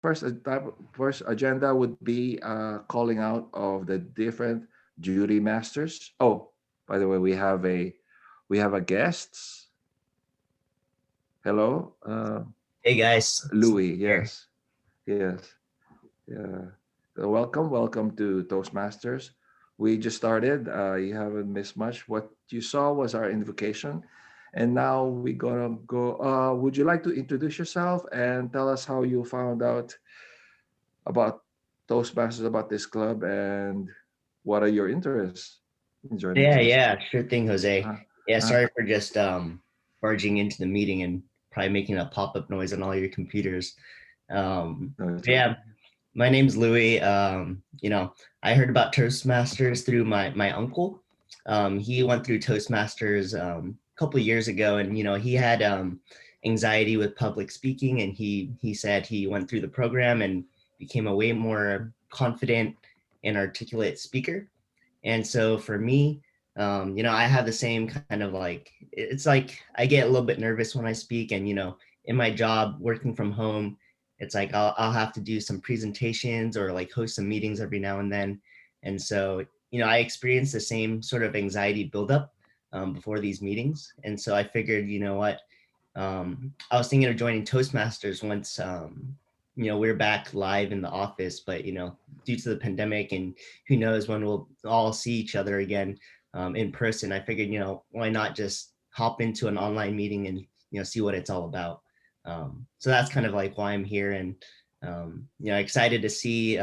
first agenda would be calling out of the different jury masters. Oh, by the way, we have a guest. Hello, Hey guys, it's Luke Louis. here. Yes, yes, yeah. So welcome to Toastmasters. We just started. You haven't missed much. What you saw was our invocation, and now we gonna go. Would you like to introduce yourself and tell us how you found out about Toastmasters, about this club, and what are your interests in joining Yeah, this? yeah, sure thing, Jose. Uh, Yeah, uh, sorry for just barging into the meeting and probably making a pop-up noise on all your computers. no, it's okay. Yeah, my name's Louis. I heard about Toastmasters through my uncle. He went through Toastmasters a couple years ago, and he had anxiety with public speaking, and he said he went through the program and became a way more confident and articulate speaker. And so for me, I have the same kind of like, it's like I get a little bit nervous when I speak. And, in my job, working from home, it's like I'll have to do some presentations or like host some meetings every now and then. And so, I experienced the same sort of anxiety buildup before these meetings. And so I figured, you know what, I was thinking of joining Toastmasters once, we're back live in the office, but, due to the pandemic and who knows when we'll all see each other again in person, I figured, why not just hop into an online meeting and, see what it's all about. So that's kind of like why I'm here, and, excited to see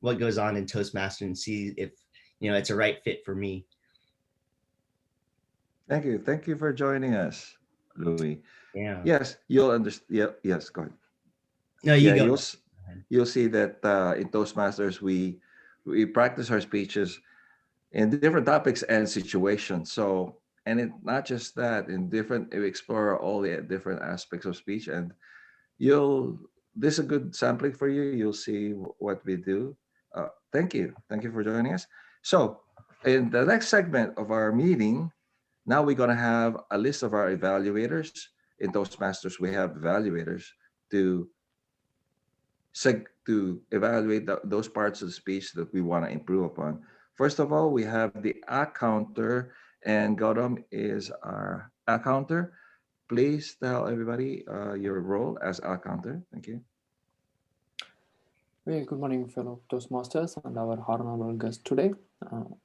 what goes on in Toastmaster and see if, it's a right fit for me. Thank you for joining us, Louis. Yeah. Yes, you'll understand. Yeah, yes, go ahead. No, Yeah, you go. you'll see that in Toastmasters we practice our speeches in different topics and situations. So, and it not just that, in different we explore all the different aspects of speech, and you'll this is a good sampling for you. You'll see what we do. Thank you for joining us. So, in the next segment of our meeting, now we're gonna have a list of our evaluators. In Toastmasters, we have evaluators to to evaluate those parts of the speech that we want to improve upon. First of all, we have the accounter, and Gautam is our accounter. Please tell everybody your role as accounter. Thank you. Very good morning, fellow Toastmasters and our honorable guest today.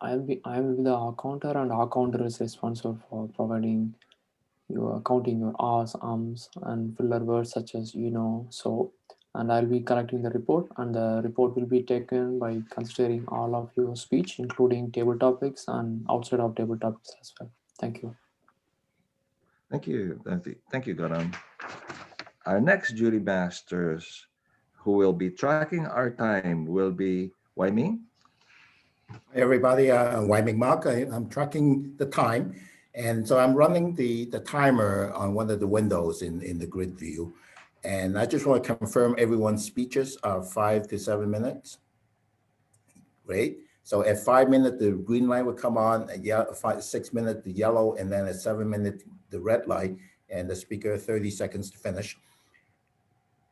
I will be the accounter, and accounter is responsible for providing your counting your R's, and filler words such as so. And I'll be collecting the report, and the report will be taken by considering all of your speech, including table topics and outside of table topics as well. Thank you. Thank you, Gautam. Our next jury masters who will be tracking our time will be Wai Ming. Hi, everybody. Wyoming Mark. I'm tracking the time. And so I'm running the timer on one of the windows in the grid view. And I just want to confirm everyone's speeches are 5 to 7 minutes. Great. So at 5 minutes, the green light will come on, at 6 minutes, the yellow, and then at 7 minutes, the red light, and the speaker 30 seconds to finish.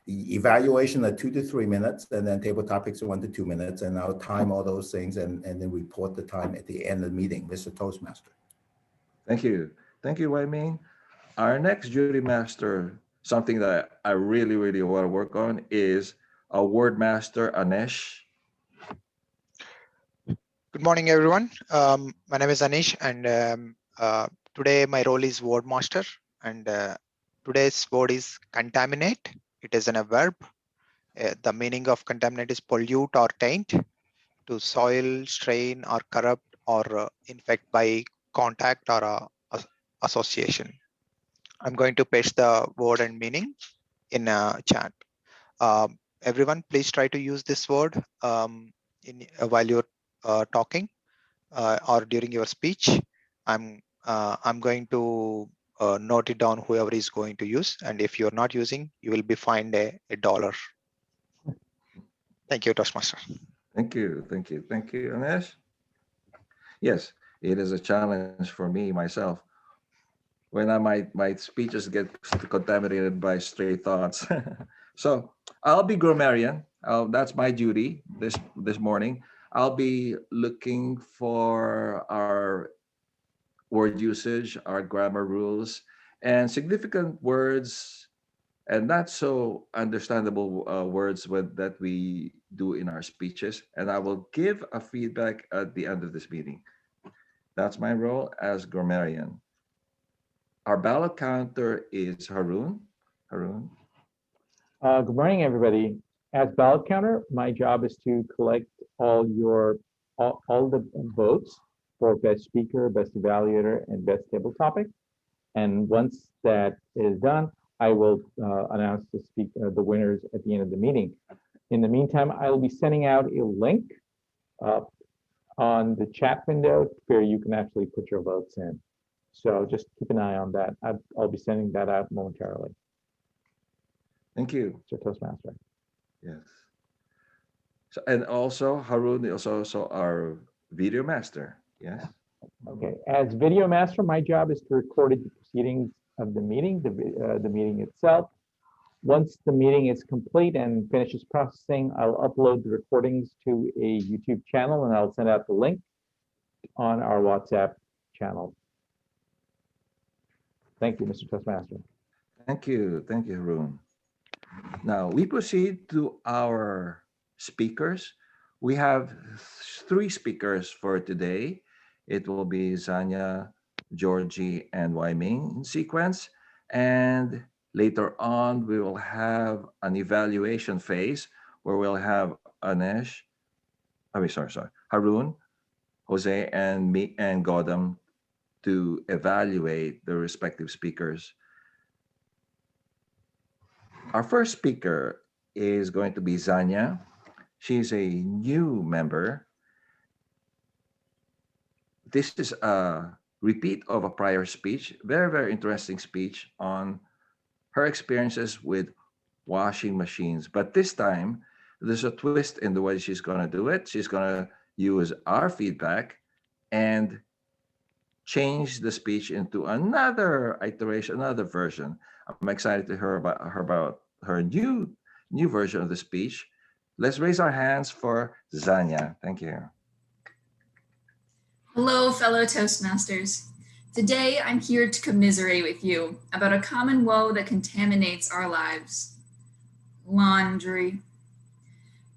The evaluation are 2 to 3 minutes, and then table topics are 1 to 2 minutes, and I'll time all those things and then report the time at the end of the meeting, Mr. Toastmaster. Thank you. Thank you, Wai Ming. Our next jury master, something that I really, really want to work on, is a word master, Anesh. Good morning, everyone. My name is Anish, and today my role is word master. And today's word is contaminate. It is in a verb. The meaning of contaminate is pollute or taint, to soil, strain, or corrupt, or infect by contact or association. I'm going to paste the word and meaning in a chat. Everyone, please try to use this word while you're talking or during your speech. I'm going to note it down, whoever is going to use, and if you're not using, you will be fined $1. Thank you, Toastmaster. Thank you, Anesh. Yes, it is a challenge for me myself when my speeches get contaminated by stray thoughts. So I'll be grammarian. That's my duty this morning. I'll be looking for our word usage, our grammar rules, and significant words and not so understandable words that we do in our speeches. And I will give a feedback at the end of this meeting. That's my role as grammarian. Our ballot counter is Harun. Harun. Good morning, everybody. As ballot counter, my job is to collect all the votes for best speaker, best evaluator, and best table topic. And once that is done, I will announce the winners at the end of the meeting. In the meantime, I'll be sending out a link on the chat window where you can actually put your votes in. So just keep an eye on that. I'll be sending that out momentarily. Thank you. Mr. Toastmaster. Yes. So, and also Harun is also our video master. Yes. Okay. As video master, my job is to record the proceedings of the meeting, the meeting itself. Once the meeting is complete and finishes processing, I'll upload the recordings to a YouTube channel and I'll send out the link on our WhatsApp channel. Thank you, Mr. Toastmaster. Thank you. Thank you, Harun. Now we proceed to our speakers. We have 3 speakers for today. It will be Zanya, Georgie, and Wai-Ming in sequence. And later on, we will have an evaluation phase where we'll have Harun, Jose, and me and Godam to evaluate the respective speakers. Our first speaker is going to be Zanya. She's a new member. This is a repeat of a prior speech, very, very interesting speech on her experiences with washing machines. But this time, there's a twist in the way she's going to do it. She's going to use our feedback and change the speech into another iteration, another version. I'm excited to hear about her new version of the speech. Let's raise our hands for Zanya. Thank you. Hello, fellow Toastmasters. Today, I'm here to commiserate with you about a common woe that contaminates our lives: laundry.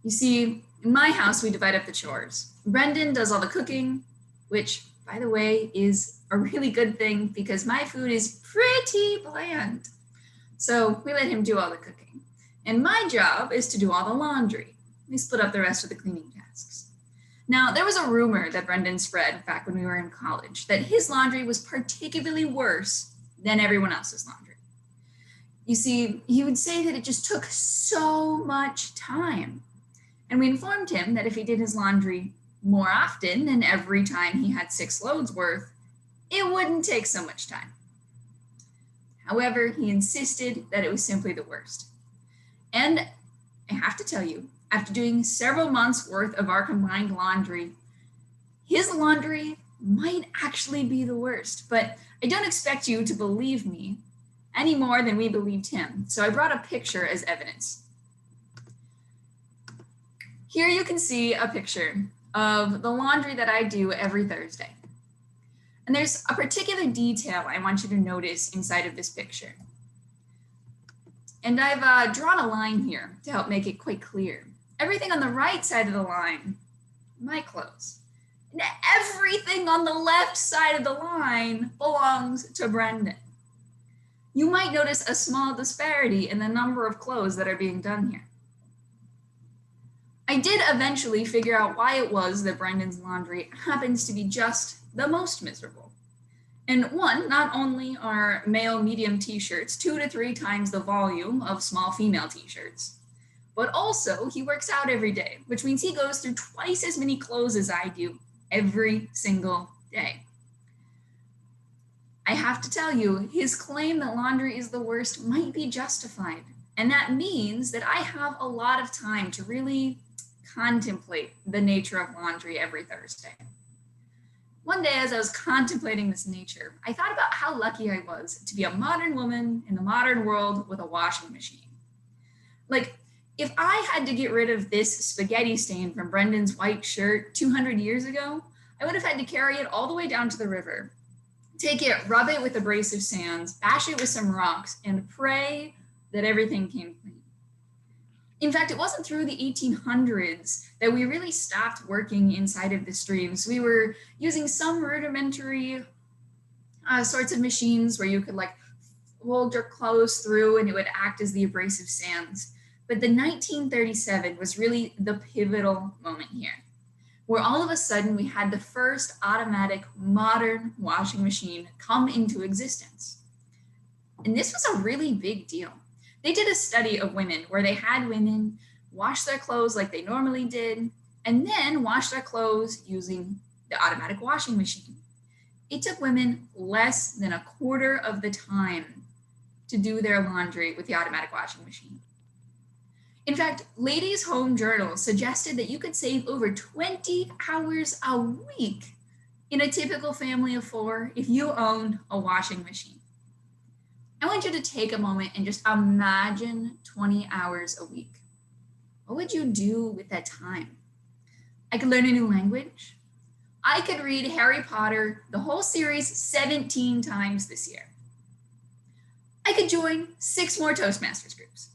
You see, in my house, we divide up the chores. Brendan does all the cooking, which, by the way, is a really good thing because my food is pretty bland. So we let him do all the cooking. And my job is to do all the laundry. We split up the rest of the cleaning tasks. Now, there was a rumor that Brendan spread back when we were in college that his laundry was particularly worse than everyone else's laundry. You see, he would say that it just took so much time. And we informed him that if he did his laundry more often and every time he had 6 loads worth, it wouldn't take so much time. However, he insisted that it was simply the worst. And I have to tell you, after doing several months worth of our combined laundry, his laundry might actually be the worst, but I don't expect you to believe me any more than we believed him. So I brought a picture as evidence. Here you can see a picture of the laundry that I do every Thursday. And there's a particular detail I want you to notice inside of this picture. And I've drawn a line here to help make it quite clear. Everything on the right side of the line, my clothes. And everything on the left side of the line belongs to Brendan. You might notice a small disparity in the number of clothes that are being done here. I did eventually figure out why it was that Brendan's laundry happens to be just the most miserable. And one, not only are male medium t-shirts 2 to 3 times the volume of small female t-shirts, but also he works out every day, which means he goes through twice as many clothes as I do every single day. I have to tell you, his claim that laundry is the worst might be justified. And that means that I have a lot of time to really contemplate the nature of laundry every Thursday. One day, as I was contemplating this nature, I thought about how lucky I was to be a modern woman in the modern world with a washing machine. Like, If I had to get rid of this spaghetti stain from Brendan's white shirt 200 years ago, I would have had to carry it all the way down to the river, take it, rub it with abrasive sands, bash it with some rocks, and pray that everything came clean. In fact, it wasn't through the 1800s that we really stopped working inside of the streams. We were using some rudimentary sorts of machines where you could like hold your clothes through and it would act as the abrasive sands. But the 1937 was really the pivotal moment here, where all of a sudden we had the first automatic modern washing machine come into existence. And this was a really big deal. They did a study of women where they had women wash their clothes like they normally did, and then wash their clothes using the automatic washing machine. It took women less than a quarter of the time to do their laundry with the automatic washing machine. In fact, Ladies' Home Journal suggested that you could save over 20 hours a week in a typical family of 4 if you owned a washing machine. I want you to take a moment and just imagine 20 hours a week. What would you do with that time? I could learn a new language. I could read Harry Potter, the whole series, 17 times this year. I could join 6 more Toastmasters groups.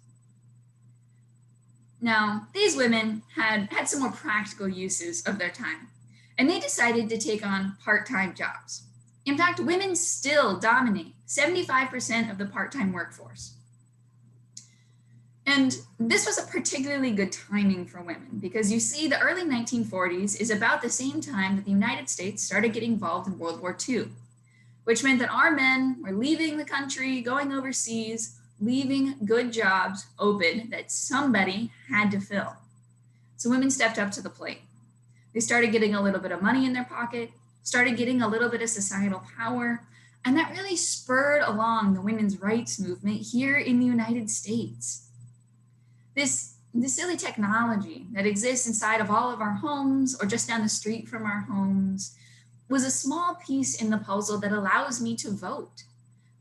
Now, these women had some more practical uses of their time, and they decided to take on part-time jobs. In fact, women still dominate 75% of the part-time workforce. And this was a particularly good timing for women because you see, the early 1940s is about the same time that the United States started getting involved in World War II, which meant that our men were leaving the country, going overseas, leaving good jobs open that somebody had to fill. So women stepped up to the plate. They started getting a little bit of money in their pocket, started getting a little bit of societal power, and that really spurred along the women's rights movement here in the United States. This silly technology that exists inside of all of our homes or just down the street from our homes was a small piece in the puzzle that allows me to vote,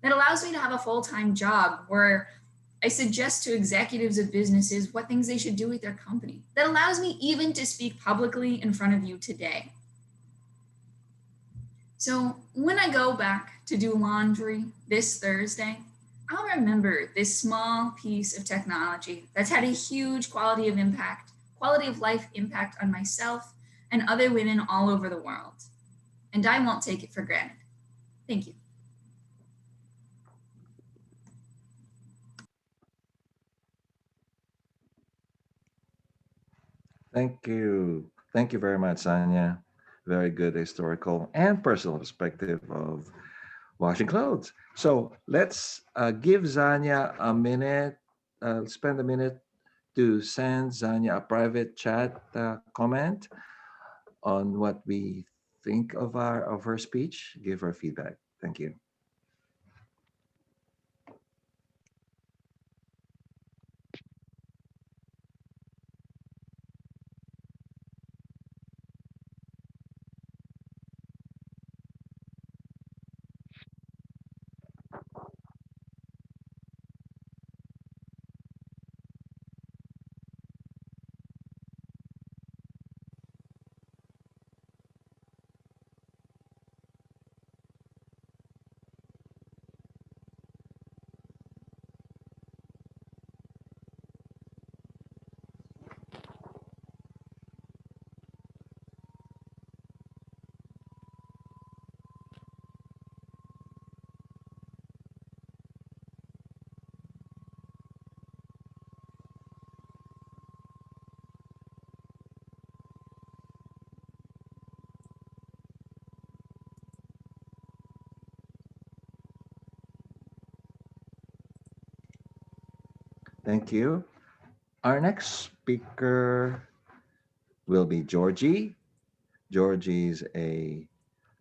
that allows me to have a full-time job where I suggest to executives of businesses what things they should do with their company, that allows me even to speak publicly in front of you today. So when I go back to do laundry this Thursday, I'll remember this small piece of technology that's had a huge quality of life impact on myself and other women all over the world. And I won't take it for granted. Thank you. Thank you. Thank you very much, Sanya. Very good historical and personal perspective of washing clothes. So let's give Zanya a minute, spend a minute to send Zanya a private chat comment on what we think of her speech. Give her feedback. Thank you. Thank you. Our next speaker will be Georgie. Georgie's a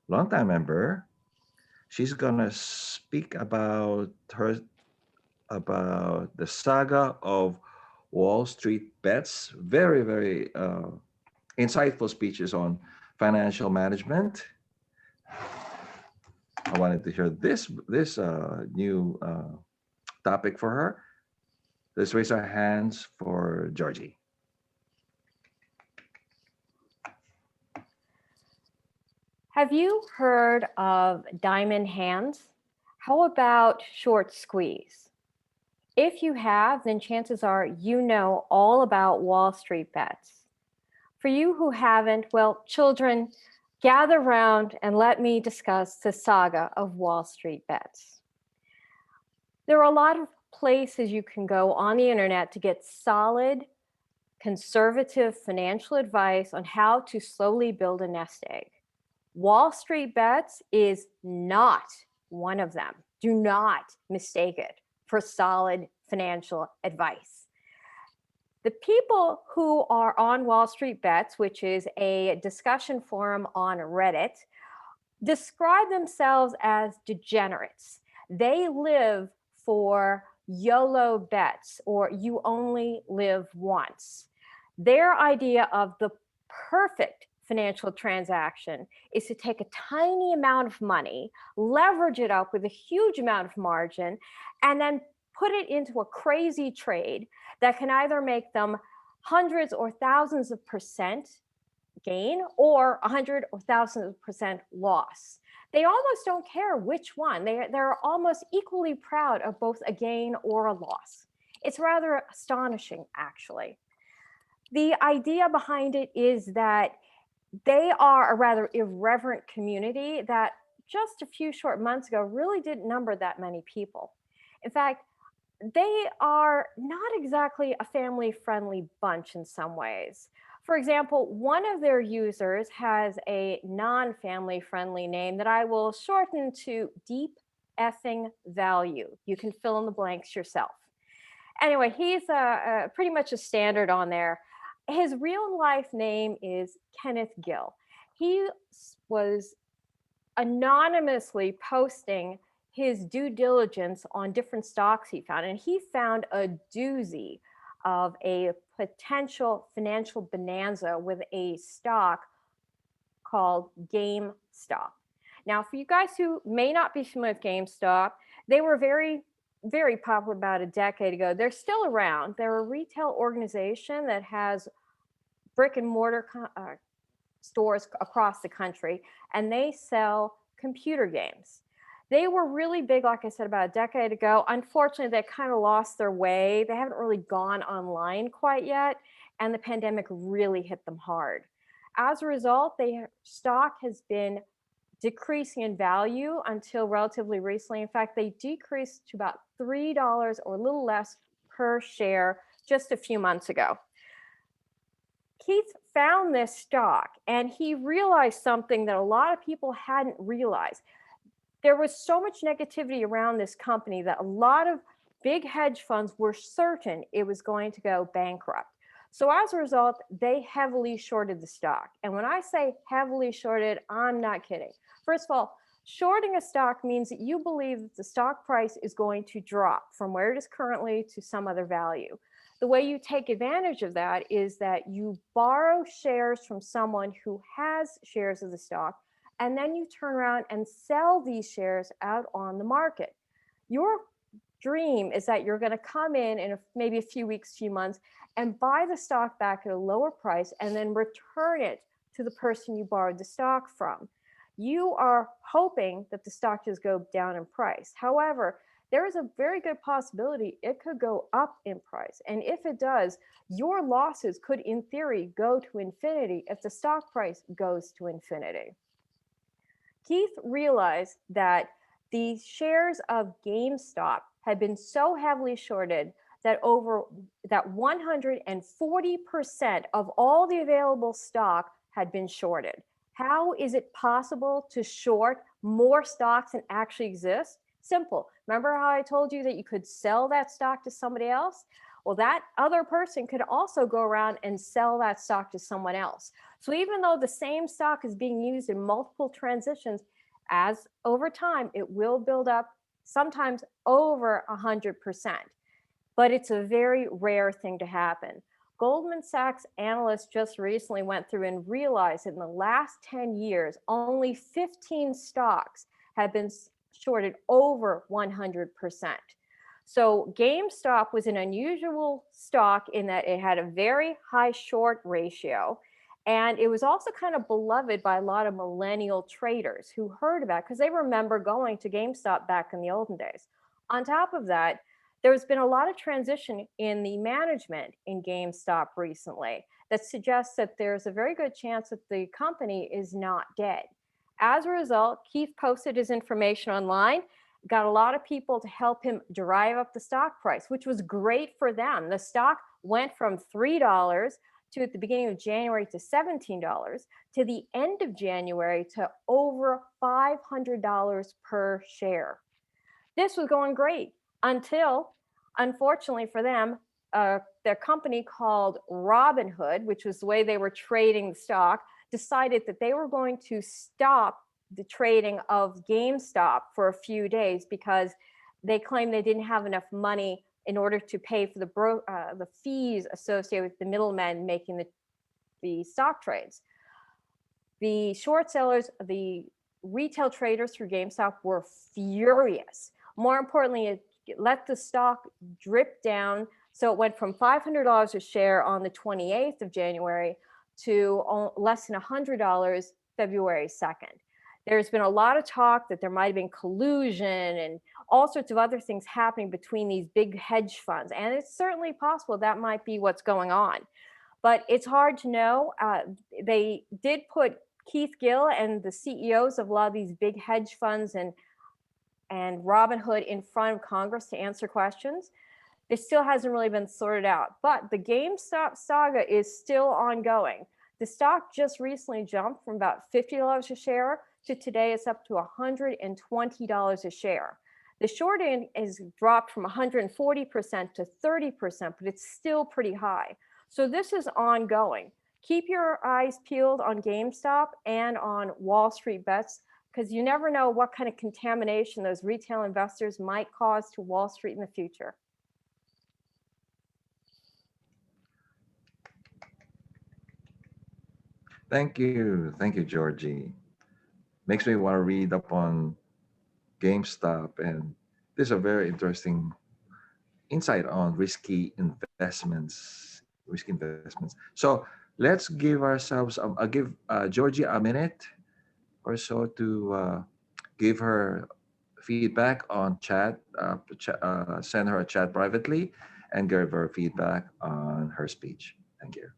longtime member. She's gonna speak about the saga of Wall Street bets. Very, very insightful speeches on financial management. I wanted to hear this new topic for her. Let's raise our hands for Georgie. Have you heard of diamond hands? How about short squeeze? If you have, then chances are you know all about Wall Street bets. For you who haven't, well, children, gather round and let me discuss the saga of Wall Street bets. There are a lot of places you can go on the internet to get solid, conservative financial advice on how to slowly build a nest egg. Wall Street bets is not one of them. Do not mistake it for solid financial advice. The people who are on Wall Street Bets, which is a discussion forum on Reddit, describe themselves as degenerates. They live for YOLO bets, or you only live once. Their idea of the perfect financial transaction is to take a tiny amount of money, leverage it up with a huge amount of margin, and then put it into a crazy trade that can either make them hundreds or thousands of percent gain or 100 or thousands of percent loss. They almost don't care which one. They're almost equally proud of both a gain or a loss. It's rather astonishing, actually. The idea behind it is that they are a rather irreverent community that just a few short months ago really didn't number that many people. In fact, they are not exactly a family-friendly bunch in some ways. For example, one of their users has a non-family friendly name that I will shorten to Deep Effing Value. You can fill in the blanks yourself. Anyway, he's pretty much a standard on there. His real life name is Kenneth Gill. He was anonymously posting his due diligence on different stocks he found, and he found a doozy of a potential financial bonanza with a stock called GameStop. Now, for you guys who may not be familiar with GameStop, they were very, very popular about a decade ago. They're still around. They're a retail organization that has brick and mortar stores across the country, and they sell computer games. They were really big, like I said, about a decade ago. Unfortunately, they kind of lost their way. They haven't really gone online quite yet, and the pandemic really hit them hard. As a result, their stock has been decreasing in value until relatively recently. In fact, they decreased to about $3 or a little less per share just a few months ago. Keith found this stock, and he realized something that a lot of people hadn't realized. There was so much negativity around this company that a lot of big hedge funds were certain it was going to go bankrupt. So as a result, they heavily shorted the stock. And when I say heavily shorted, I'm not kidding. First of all, shorting a stock means that you believe that the stock price is going to drop from where it is currently to some other value. The way you take advantage of that is that you borrow shares from someone who has shares of the stock, and then you turn around and sell these shares out on the market. Your dream is that you're going to come in maybe a few weeks, few months, and buy the stock back at a lower price and then return it to the person you borrowed the stock from. You are hoping that the stock just go down in price. However, there is a very good possibility it could go up in price. And if it does, your losses could, in theory, go to infinity if the stock price goes to infinity. Keith realized that the shares of GameStop had been so heavily shorted that 140% of all the available stock had been shorted. How is it possible to short more stocks than actually exist? Simple. Remember how I told you that you could sell that stock to somebody else? Well, that other person could also go around and sell that stock to someone else. So even though the same stock is being used in multiple transitions, as over time, it will build up sometimes over 100%. But it's a very rare thing to happen. Goldman Sachs analysts just recently went through and realized that in the last 10 years, only 15 stocks have been shorted over 100%. So GameStop was an unusual stock in that it had a very high short ratio. And it was also kind of beloved by a lot of millennial traders who heard about it because they remember going to GameStop back in the olden days. On top of that, there's been a lot of transition in the management in GameStop recently that suggests that there's a very good chance that the company is not dead. As a result, Keith posted his information online, got a lot of people to help him drive up the stock price, which was great for them. The stock went from $3 to at the beginning of January to $17 to the end of January to over $500 per share. This was going great until, unfortunately for them, their company called Robinhood, which was the way they were trading the stock, decided that they were going to stop the trading of GameStop for a few days because they claimed they didn't have enough money in order to pay for the fees associated with the middlemen making the stock trades. The short sellers, the retail traders through GameStop were furious. More importantly, it let the stock drip down. So it went from $500 a share on the 28th of January to less than $100 February 2nd. There's been a lot of talk that there might have been collusion and all sorts of other things happening between these big hedge funds. And it's certainly possible that might be what's going on. But it's hard to know. They did put Keith Gill and the CEOs of a lot of these big hedge funds and Robinhood in front of Congress to answer questions. It still hasn't really been sorted out. But the GameStop saga is still ongoing. The stock just recently jumped from about $50 a share to today it's up to $120 a share. The short end has dropped from 140% to 30%, but it's still pretty high. So this is ongoing. Keep your eyes peeled on GameStop and on Wall Street bets because you never know what kind of contamination those retail investors might cause to Wall Street in the future. Thank you, Georgie. Makes me want to read up on GameStop, and this is a very interesting insight on risky investments. So let's give ourselves, I'll give Georgie a minute or so to give her feedback on chat, send her a chat privately, and give her feedback on her speech. Thank you.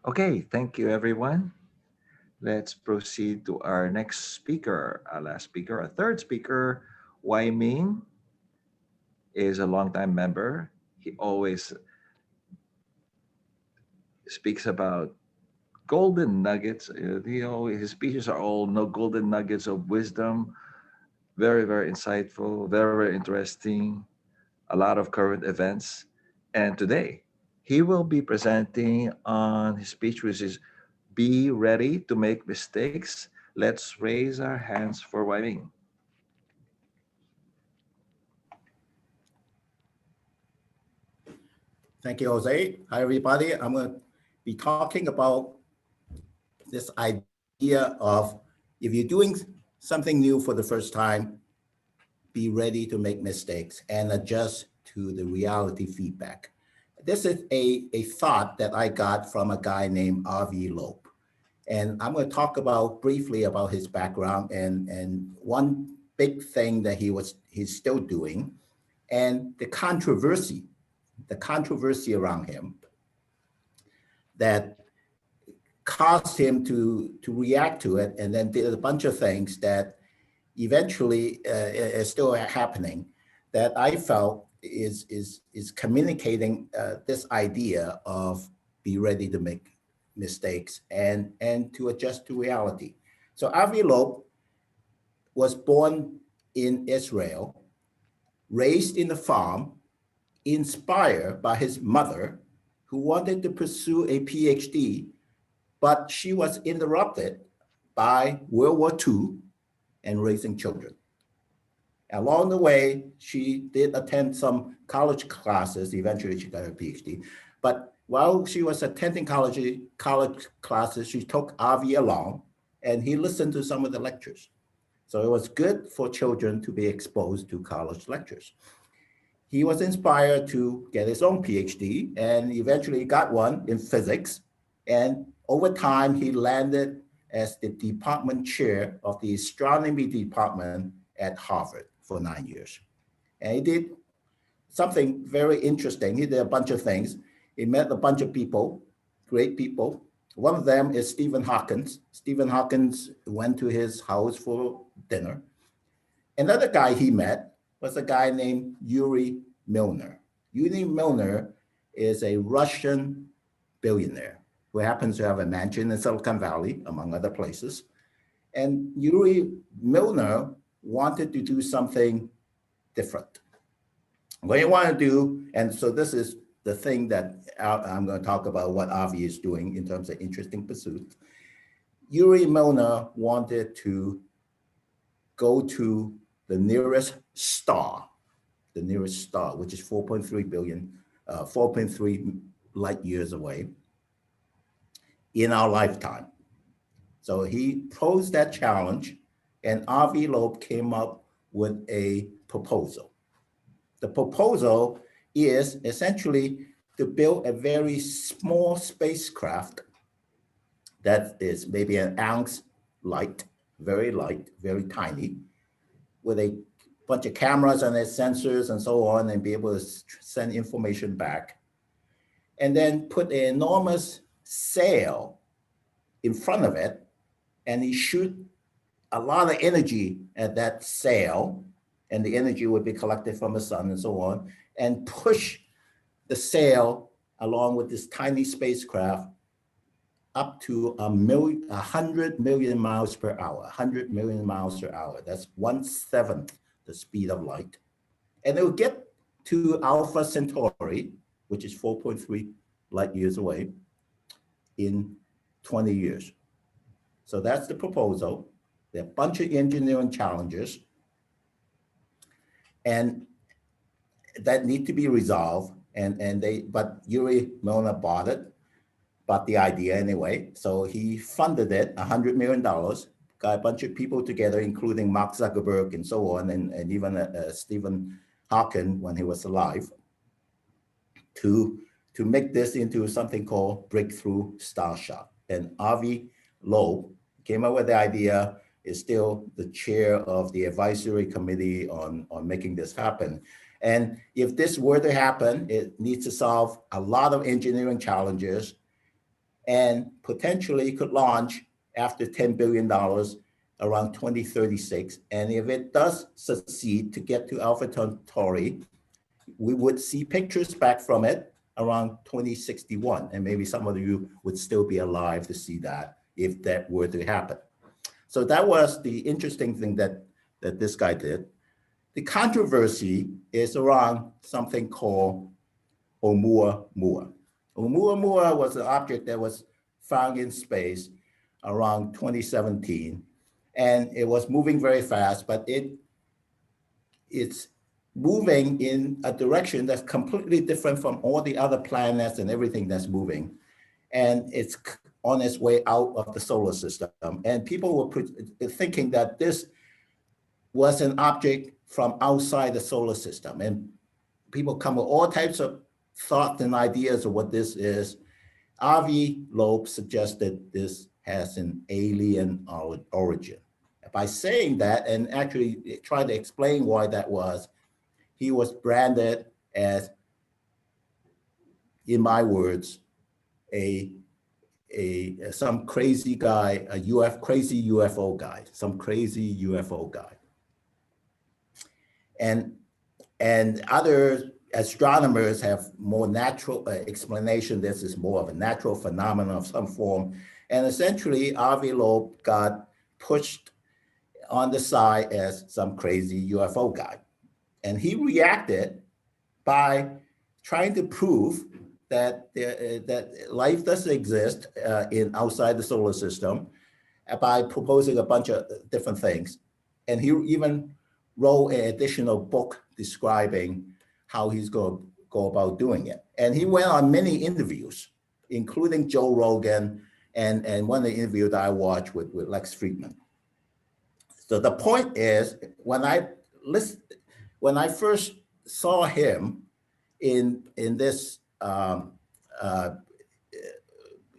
Okay, thank you, everyone. Let's proceed to our next speaker, our last speaker, our third speaker. Wai Ming is a longtime member. He always speaks about golden nuggets. His speeches are all no golden nuggets of wisdom. Very, very insightful, very, very interesting. A lot of current events. And today, he will be presenting on his speech, which is "Be ready to make mistakes." Let's raise our hands for Wai Ming. Thank you, Jose. Hi, everybody. I'm going to be talking about this idea of if you're doing something new for the first time, be ready to make mistakes and adjust to the reality feedback. This is a thought that I got from a guy named R.V. Loeb. And I'm going to talk about briefly about his background and one big thing that he's still doing, and the controversy around him that caused him to react to it, and then did a bunch of things that eventually is still happening, that I felt is communicating this idea of be ready to make mistakes and to adjust to reality. So Avi Loeb was born in Israel, raised in a farm, inspired by his mother, who wanted to pursue a PhD, but she was interrupted by World War II and raising children. Along the way, she did attend some college classes. Eventually, she got her PhD. But while she was attending college classes, she took Avi along, and he listened to some of the lectures. So it was good for children to be exposed to college lectures. He was inspired to get his own PhD, and eventually got one in physics. And over time, he landed as the department chair of the astronomy department at Harvard for 9 years. And he did something very interesting. He did a bunch of things. He met a bunch of people, great people. One of them is Stephen Hawkins. Stephen Hawkins went to his house for dinner. Another guy he met was a guy named Yuri Milner. Yuri Milner is a Russian billionaire who happens to have a mansion in Silicon Valley, among other places. And Yuri Milner wanted to do something different. What he wanted to do, and so this is the thing that I'm going to talk about what Avi is doing in terms of interesting pursuits. Yuri Milner wanted to go to the nearest star, which is 4.3 light years away in our lifetime. So he posed that challenge, and R.V. Loeb came up with a proposal. The proposal is essentially to build a very small spacecraft that is maybe an ounce light, very tiny, with a bunch of cameras and its sensors and so on, and be able to send information back. And then put an enormous sail in front of it, and he shoot a lot of energy at that sail, and the energy would be collected from the sun and so on, and push the sail along with this tiny spacecraft up to 100 million miles per hour, 100 million miles per hour. That's 1/7 the speed of light. And it will get to Alpha Centauri, which is 4.3 light years away, in 20 years. So that's the proposal. There are a bunch of engineering challenges and that need to be resolved. But Yuri Milner bought the idea anyway. So he funded it, $100 million, got a bunch of people together, including Mark Zuckerberg and so on, and even Stephen Hawking when he was alive, to make this into something called Breakthrough Starshot. And Avi Loeb came up with the idea, is still the chair of the advisory committee on making this happen. And if this were to happen, it needs to solve a lot of engineering challenges and potentially could launch after $10 billion around 2036. And if it does succeed to get to Alpha Centauri, we would see pictures back from it around 2061. And maybe some of you would still be alive to see that if that were to happen. So that was the interesting thing that this guy did. The controversy is around something called Oumuamua. Oumuamua was an object that was found in space around 2017, and it was moving very fast, but it's moving in a direction that's completely different from all the other planets and everything that's moving. And it's on its way out of the solar system. And people were thinking that this was an object from outside the solar system. And people come with all types of thoughts and ideas of what this is. Avi Loeb suggested this has an alien origin. By saying that and actually trying to explain why that was, he was branded as, in my words, some crazy guy, crazy UFO guy, some crazy UFO guy. And other astronomers have more natural explanation. This is more of a natural phenomenon of some form. And essentially, Avi Loeb got pushed on the side as some crazy UFO guy. And he reacted by trying to prove that that life does exist in outside the solar system by proposing a bunch of different things. And he even wrote an additional book describing how he's going to go about doing it. And he went on many interviews, including Joe Rogan and one of the interviews that I watched with Lex Friedman. So the point is, when I first saw him in this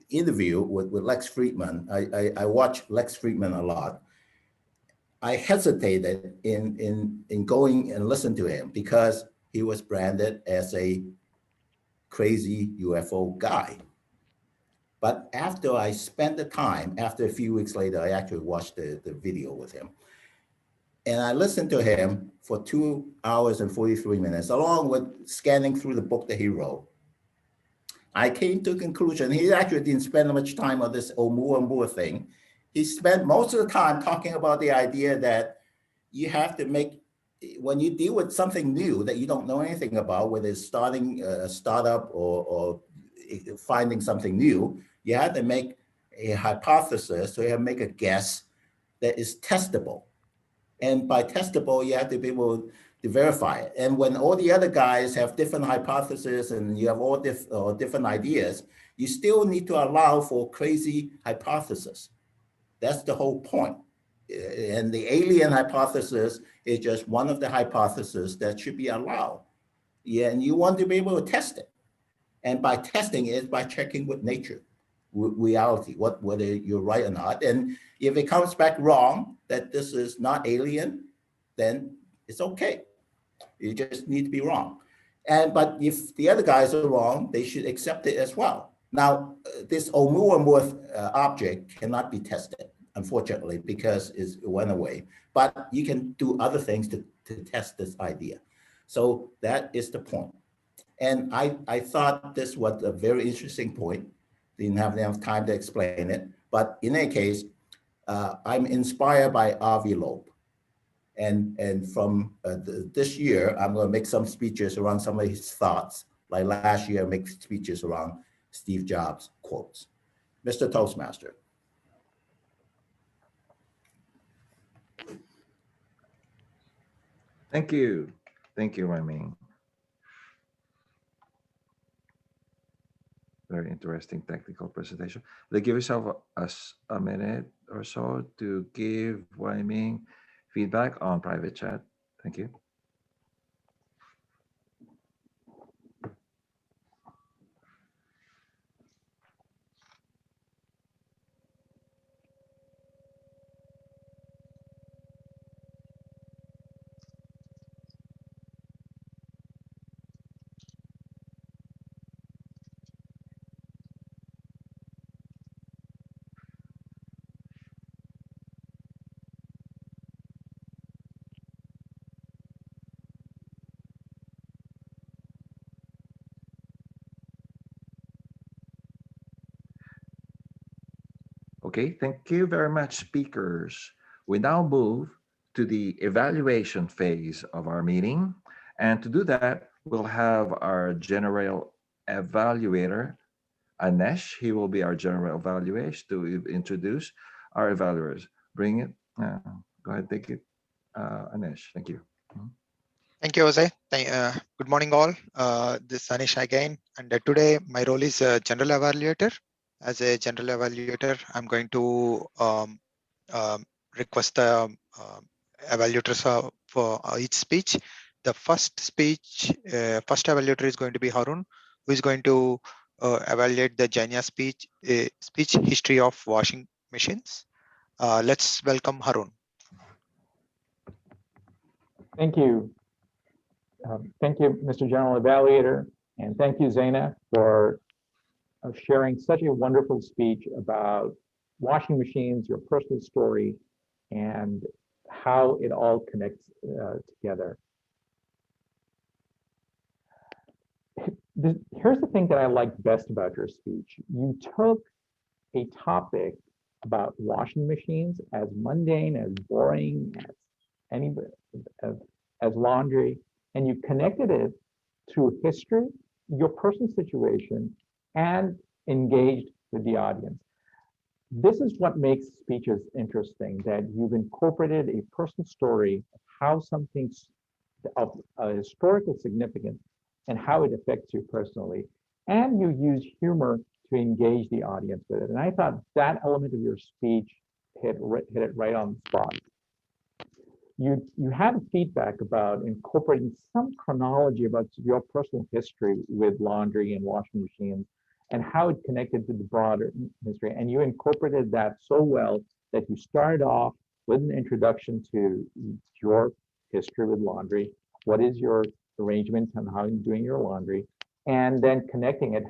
interview with Lex Friedman, I watched Lex Friedman a lot. I hesitated in going and listen to him because he was branded as a crazy UFO guy. But after I spent the time, after a few weeks later, I actually watched the video with him. And I listened to him for 2 hours and 43 minutes, along with scanning through the book that he wrote. I came to a conclusion. He actually didn't spend much time on this Oumuamua thing. He spent most of the time talking about the idea that you have to make, when you deal with something new that you don't know anything about, whether it's starting a startup or finding something new, you have to make a hypothesis, so you have to make a guess that is testable. And by testable, you have to be able to verify it. And when all the other guys have different hypotheses and you have all different ideas, you still need to allow for crazy hypothesis. That's the whole point. And the alien hypothesis is just one of the hypotheses that should be allowed. Yeah, and you want to be able to test it. And by testing it, by checking with nature, reality, whether you're right or not. And if it comes back wrong, that this is not alien, then it's okay. You just need to be wrong. But if the other guys are wrong, they should accept it as well. Now, this Oumuamua object cannot be tested, unfortunately, because it went away. But you can do other things to test this idea. So that is the point. And I thought this was a very interesting point. Didn't have enough time to explain it. But in any case, I'm inspired by Avi Loeb. And from this year, I'm going to make some speeches around some of his thoughts. Like last year, I make speeches around Steve Jobs quotes. Mr. Toastmaster. Thank you. Thank you, Wai Ming. Very interesting technical presentation. Give yourself a minute or so to give Wai Ming feedback on private chat. Thank you. Okay, thank you very much, speakers. We now move to the evaluation phase of our meeting. And to do that, we'll have our general evaluator, Anesh. He will be our general evaluator to introduce our evaluators. Bring it. Go ahead, take it. Anesh, thank you. Thank you, Jose. Good morning, all. This is Anish again. And today, my role is general evaluator. As a general evaluator, I'm going to request the evaluators for each speech. The first evaluator is going to be Harun, who is going to evaluate the Janya speech history of washing machines. Let's welcome Harun. Thank you. Thank you, Mr. General Evaluator, and thank you, Zaina, for sharing such a wonderful speech about washing machines, your personal story, and how it all connects together. Here's the thing that I liked best about your speech. You took a topic about washing machines as mundane, as boring, as any as laundry, and you connected it through history, your personal situation, and engaged with the audience. This is what makes speeches interesting, that you've incorporated a personal story of how something's of historical significance and how it affects you personally. And you use humor to engage the audience with it. And I thought that element of your speech hit it right on the spot. You had feedback about incorporating some chronology about your personal history with laundry and washing machines and how it connected to the broader history. And you incorporated that so well that you started off with an introduction to your history with laundry. What is your arrangement and how you're doing your laundry? And then connecting it,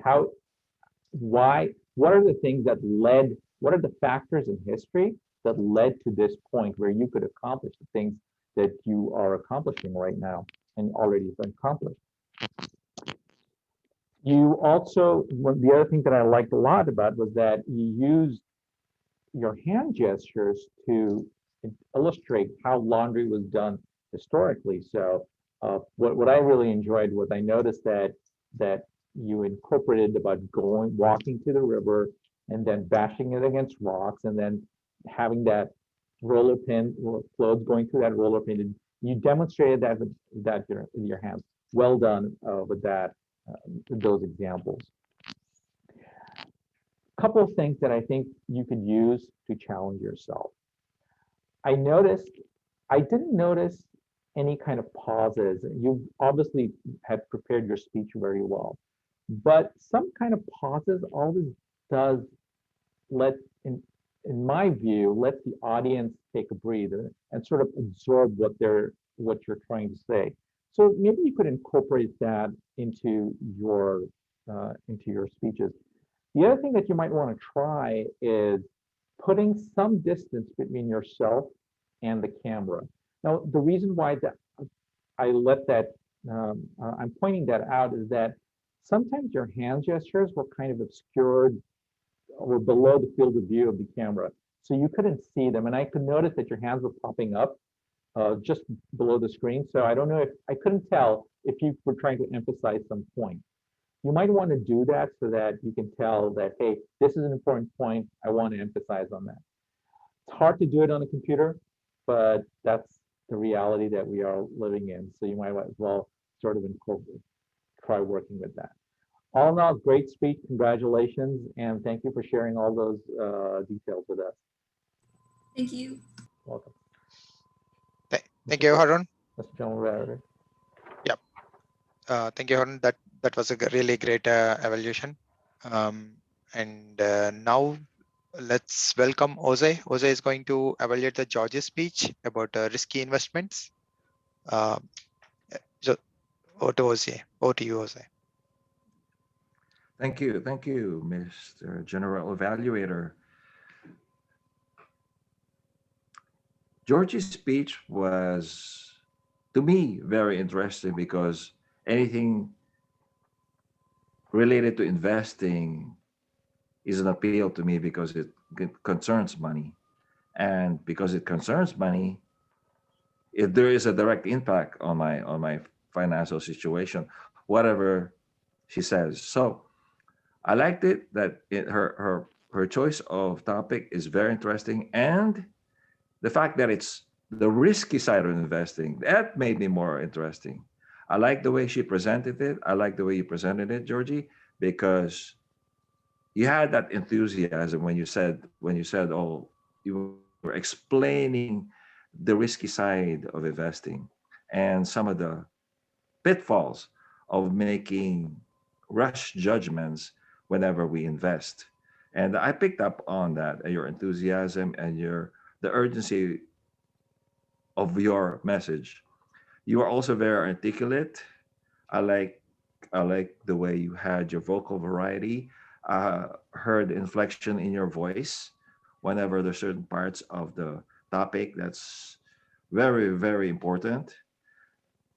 what are the things that led, what are the factors in history that led to this point where you could accomplish the things that you are accomplishing right now and already have accomplished. You also, the other thing that I liked a lot about was that you used your hand gestures to illustrate how laundry was done historically. So what I really enjoyed was I noticed that you incorporated about walking to the river and then bashing it against rocks and then having that roller pin, clothes going through that roller pin. And you demonstrated that with your hands. Well done with that, those examples. A couple of things that I think you could use to challenge yourself. I didn't notice any kind of pauses. You obviously had prepared your speech very well, but some kind of pauses always does in my view, let the audience take a breather and sort of absorb what you're trying to say. So maybe you could incorporate that into your speeches. The other thing that you might want to try is putting some distance between yourself and the camera. Now, the reason why I'm pointing that out is that sometimes your hand gestures were kind of obscured or below the field of view of the camera. So you couldn't see them. And I could notice that your hands were popping up just below the screen. So I don't know I couldn't tell if you were trying to emphasize some point. You might want to do that so that you can tell that, hey, this is an important point. I want to emphasize on that. It's hard to do it on a computer, but that's the reality that we are living in. So you might as well sort of try working with that. All in all, great speech. Congratulations. And thank you for sharing all those details with us. Thank you. Welcome. Thank you, Harun. Mr. General Evaluator. Yep. Thank you, Harun. That was a really great evaluation. Now let's welcome Jose. Jose is going to evaluate the George's speech about risky investments. So over to Jose. Over to you, Jose. Thank you, Mr. General Evaluator. George's speech was, to me, very interesting because anything related to investing is an appeal to me because it concerns money. And because it concerns money, if there is a direct impact on my financial situation, whatever she says. So I liked it that her choice of topic is very interesting, and the fact that it's the risky side of investing, that made me more interesting. I like the way she presented it. I like the way you presented it, Georgie, because you had that enthusiasm when you said, oh, you were explaining the risky side of investing and some of the pitfalls of making rush judgments whenever we invest. And I picked up on that, your enthusiasm and your the urgency of your message. You are also very articulate. I like I like the way you had your vocal variety. Heard inflection in your voice whenever there's certain parts of the topic that's very, very important.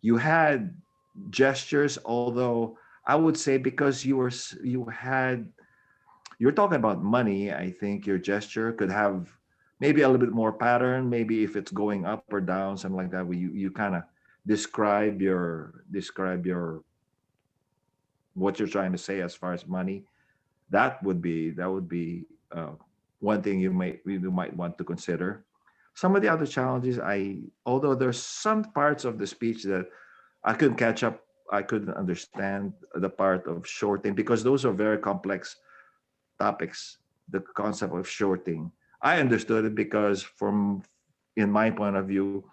You had gestures, although I would say because you're talking about money. I think your gesture could have maybe a little bit more pattern. Maybe if it's going up or down, something like that. Where you kind of describe your what you're trying to say as far as money. That would be one thing you might want to consider. Some of the other challenges, although there's some parts of the speech that I couldn't catch up, I couldn't understand the part of shorting because those are very complex topics. The concept of shorting, I understood it because from in my point of view,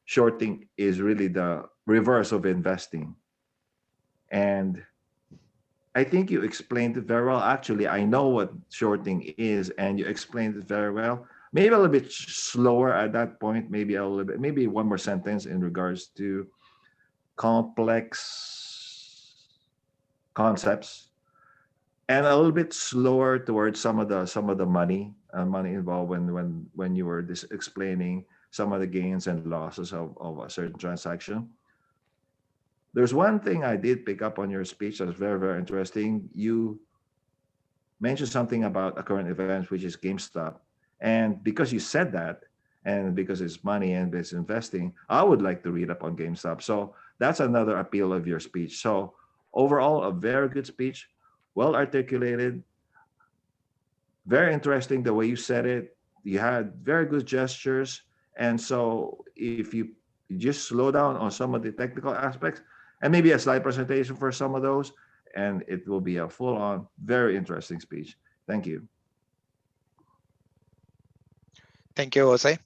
shorting is really the reverse of investing. And I think you explained it very well. Actually, I know what shorting is, and you explained it very well. Maybe a little bit slower at that point. Maybe a little bit, maybe one more sentence in regards to complex concepts, and a little bit slower towards some of the money involved when you were explaining some of the gains and losses of a certain transaction. There's one thing I did pick up on your speech that's very, very interesting. You mentioned something about a current event, which is GameStop. And because you said that, and because it's money and it's investing, I would like to read up on GameStop. So that's another appeal of your speech. So overall, a very good speech, well articulated, very interesting the way you said it. You had very good gestures. And so if you just slow down on some of the technical aspects and maybe a slide presentation for some of those, and it will be a full on, very interesting speech. Thank you. Thank you, Jose.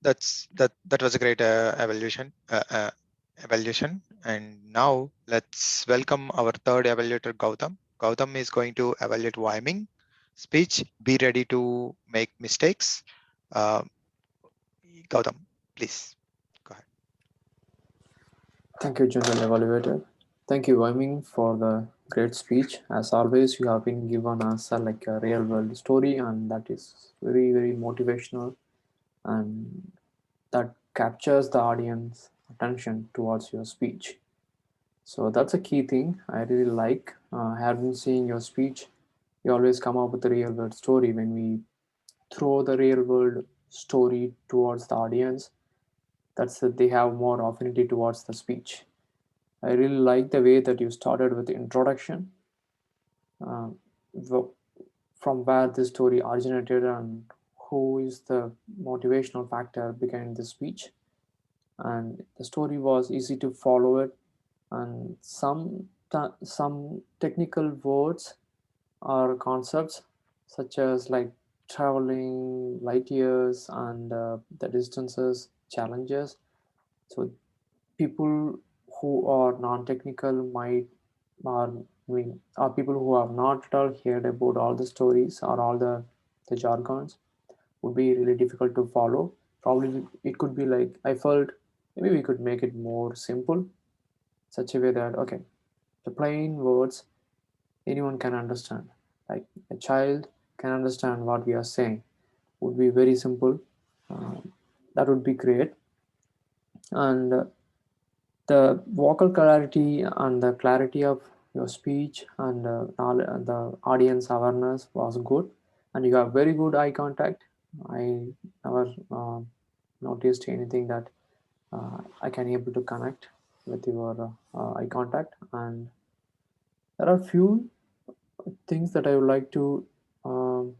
That was a great evaluation. And now let's welcome our third evaluator, Gautam. Gautam is going to evaluate Wyoming speech. Be ready to make mistakes. Uh, Gautam, please go ahead. Thank you, General Evaluator. Thank you, Wyoming, for the great speech. As always, you have been given us like a real world story, and that is very, very motivational, and that captures the audience attention towards your speech. So that's a key thing I really like. I have been seeing your speech. You always come up with a real world story. When we throw the real world story towards the audience, that's that they have more affinity towards the speech. I really like the way that you started with the introduction, uh, from where the story originated and who is the motivational factor behind the speech. And the story was easy to follow it, and some technical words or concepts such as like traveling light years and the distances challenges. So people who are non-technical might are I mean are people who have not at all heard about all the stories or all the jargons would be really difficult to follow. Probably it could be like I felt maybe we could make it more simple, such a way that okay, the plain words anyone can understand. Like a child can understand what we are saying. Would be very simple. That would be great. And the vocal clarity and the clarity of your speech and the audience awareness was good. And you have very good eye contact. I never noticed anything that I can able to connect with your eye contact. And there are few things that I would like to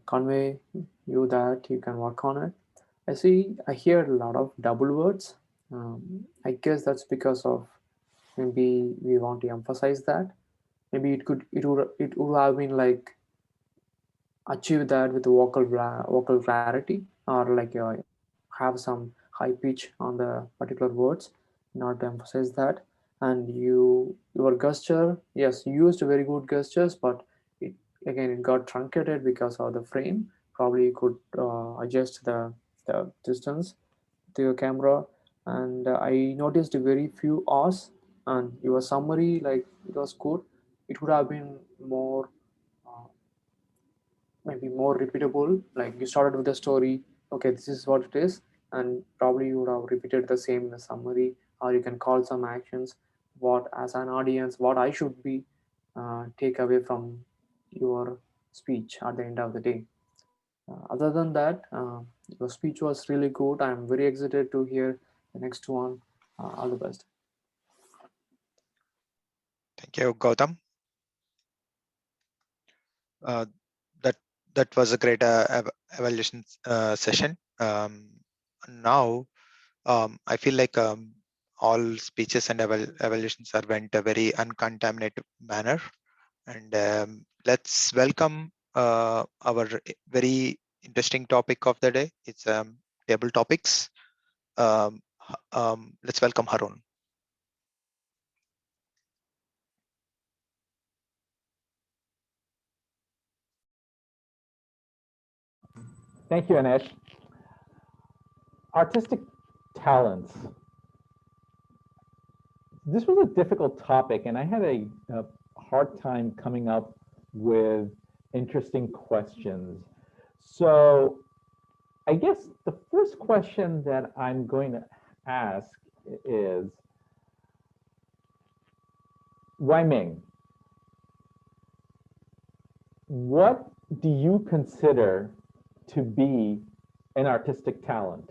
convey you that you can work on it. I hear a lot of double words. I guess that's because of maybe we want to emphasize that. Maybe it would have been like achieve that with vocal clarity, or like have some high pitch on the particular words in order to emphasize that. And your gesture, yes, you used very good gestures, but it again it got truncated because of the frame. Probably you could adjust the distance to your camera. And I noticed very few hours, and your summary, like, it was good. It would have been more uh, maybe more repeatable. Like, you started with the story, okay, this is what it is, and probably you would have repeated the same in the summary, or you can call some actions, what as an audience, what I should be take away from your speech at the end of the day. Other than that, your speech was really good. I'm very excited to hear the next one. All the best. Thank you, Gautam. That that was a great evaluation session. Now, I feel like all speeches and evaluations are went a very uncontaminated manner. And let's welcome our very interesting topic of the day. It's table topics. Let's welcome Harun. Thank you, Anesh. Artistic talents. This was a difficult topic, and I had a hard time coming up with interesting questions. So I guess the first question that I'm going to ask is, Wai Ming, what do you consider to be an artistic talent?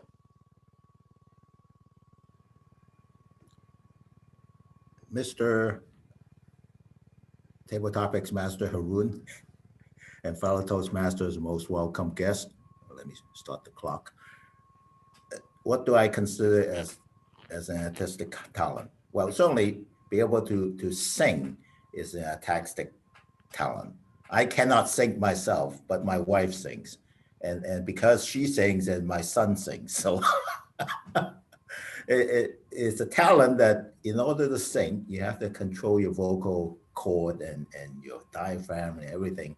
Mr. Table Topics Master Harun and fellow Toastmasters, most welcome guest. Let me start the clock. What do I consider as an artistic talent? Well, certainly be able to sing is an artistic talent. I cannot sing myself, but my wife sings. And because she sings and my son sings. So it's a talent that in order to sing, you have to control your vocal cord and your diaphragm and everything.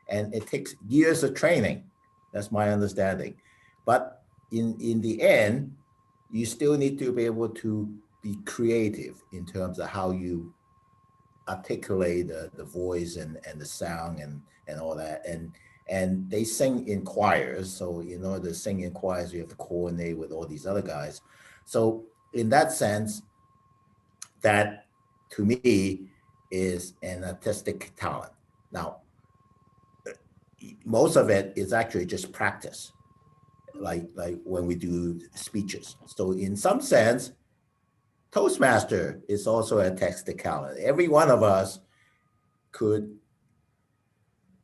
And it takes years of training. That's my understanding. But in the end, you still need to be able to be creative in terms of how you articulate the voice and the sound and all that. And they sing in choirs. So in order to sing in choirs, you have to coordinate with all these other guys. So in that sense, that to me is an artistic talent. Now, most of it is actually just practice, like when we do speeches. So in some sense, Toastmaster is also a artistic talent. Every one of us could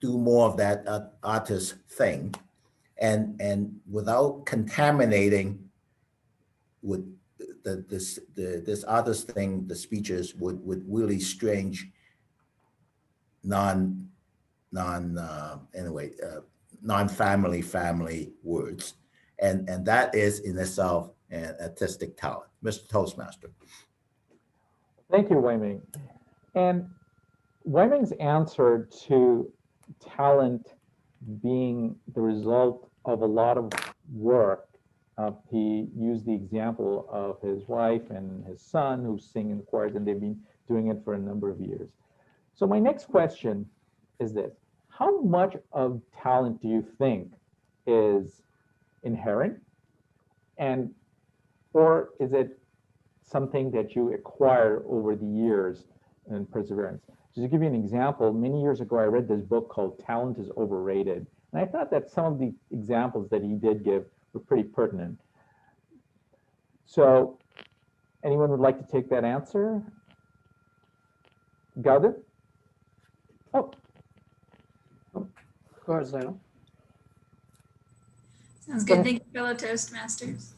do more of that artist thing, and without contaminating with this artist thing, the speeches would really strange non-family words, and that is in itself an artistic talent. Mr. Toastmaster. Thank you, Wai Ming. And Wai Ming's answer to talent being the result of a lot of work, he used the example of his wife and his son who sing in the choirs, and they've been doing it for a number of years. So my next question is this: how much of talent do you think is inherent, and or is it something that you acquire over the years and perseverance? Just to give you an example, many years ago, I read this book called Talent is Overrated. And I thought that some of the examples that he did give were pretty pertinent. So anyone would like to take that answer? Gautam? Oh. Go ahead, Zaina. Sounds good. Thank you, fellow Toastmasters.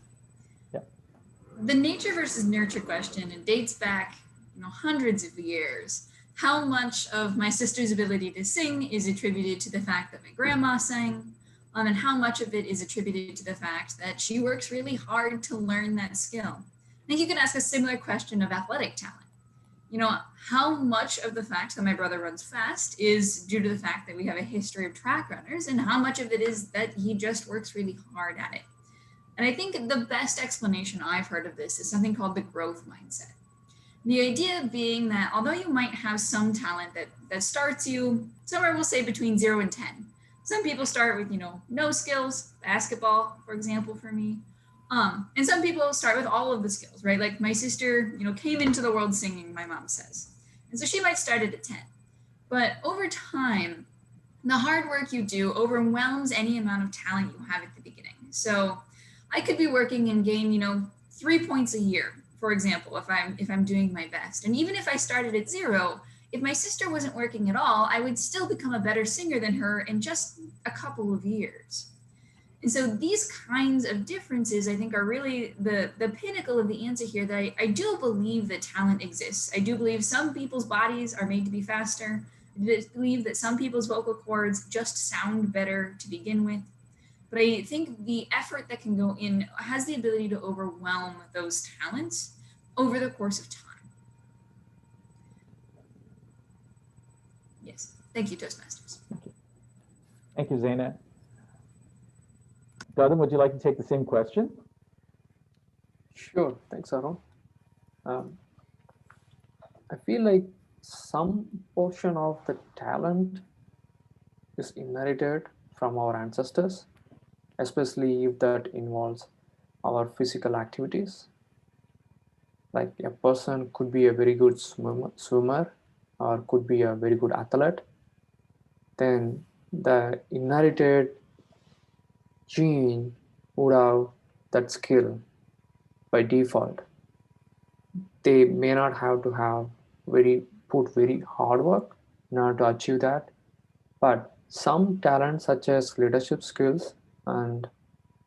Yeah. The nature versus nurture question, it dates back, hundreds of years. how much of my sister's ability to sing is attributed to the fact that my grandma sang, and how much of it is attributed to the fact that she works really hard to learn that skill. I think you can ask a similar question of athletic talent. You know, how much of the fact that my brother runs fast is due to the fact that we have a history of track runners, and how much of it is that he just works really hard at it. And I think the best explanation I've heard of this is something called the growth mindset. The idea being that although you might have some talent that starts you somewhere, we'll say between 0 and 10. Some people start with, no skills, basketball, for example, for me. And some people start with all of the skills, right? Like my sister, came into the world singing, my mom says. And so she might start it at 10. But over time, the hard work you do overwhelms any amount of talent you have at the beginning. So I could be working and gain, 3 points a year, for example, if I'm doing my best. And even if I started at 0, if my sister wasn't working at all, I would still become a better singer than her in just a couple of years. And so these kinds of differences, I think, are really the pinnacle of the answer here, that I do believe that talent exists. I do believe some people's bodies are made to be faster. I believe that some people's vocal cords just sound better to begin with. But I think the effort that can go in has the ability to overwhelm those talents over the course of time. Yes, thank you, Toastmasters. Thank you, Zaina. Gautam, would you like to take the same question? Sure, thanks, Aaron. I feel like some portion of the talent is inherited from our ancestors, especially if that involves our physical activities. Like a person could be a very good swimmer or could be a very good athlete. Then the inherited gene would have that skill by default. They may not have to have put very hard work in order to achieve that, but some talents such as leadership skills and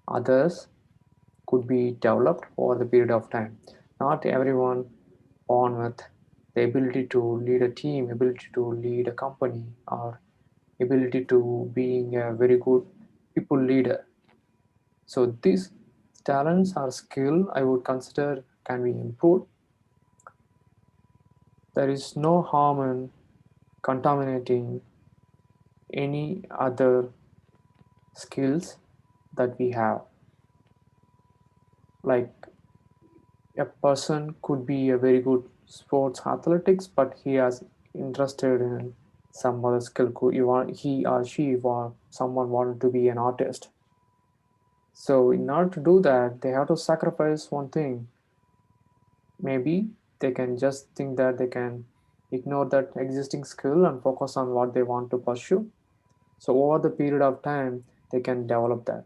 others could be developed over the period of time. Not everyone born with the ability to lead a team, ability to lead a company, or ability to being a very good people leader. So these talents or skill I would consider can be improved. There is no harm in contaminating any other skills that we have. Like a person could be a very good sports athletics, but he is interested in some other skill. He or she or someone wanted to be an artist. So in order to do that, they have to sacrifice one thing. Maybe they can just think that they can ignore that existing skill and focus on what they want to pursue. So over the period of time, they can develop that,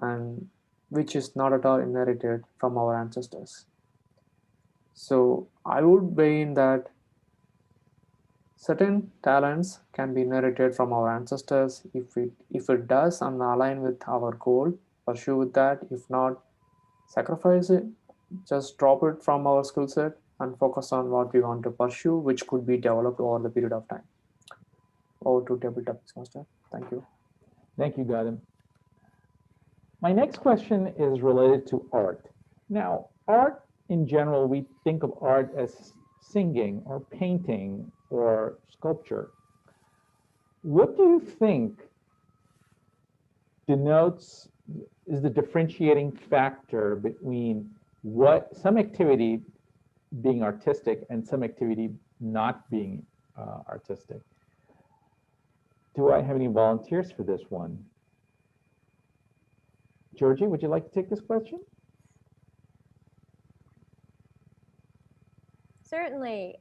and which is not at all inherited from our ancestors. So I would weigh in that certain talents can be inherited from our ancestors if it does and align with our goal, pursue with that. If not, sacrifice it, just drop it from our skill set and focus on what we want to pursue, which could be developed over the period of time. Over to Tabletop Toastmaster. Thank you. Thank you, Gautam. My next question is related to art. Now, art in general, we think of art as singing or painting or sculpture. What do you think is the differentiating factor between what some activity being artistic and some activity not being artistic? Do I have any volunteers for this one? Georgie, would you like to take this question? Certainly.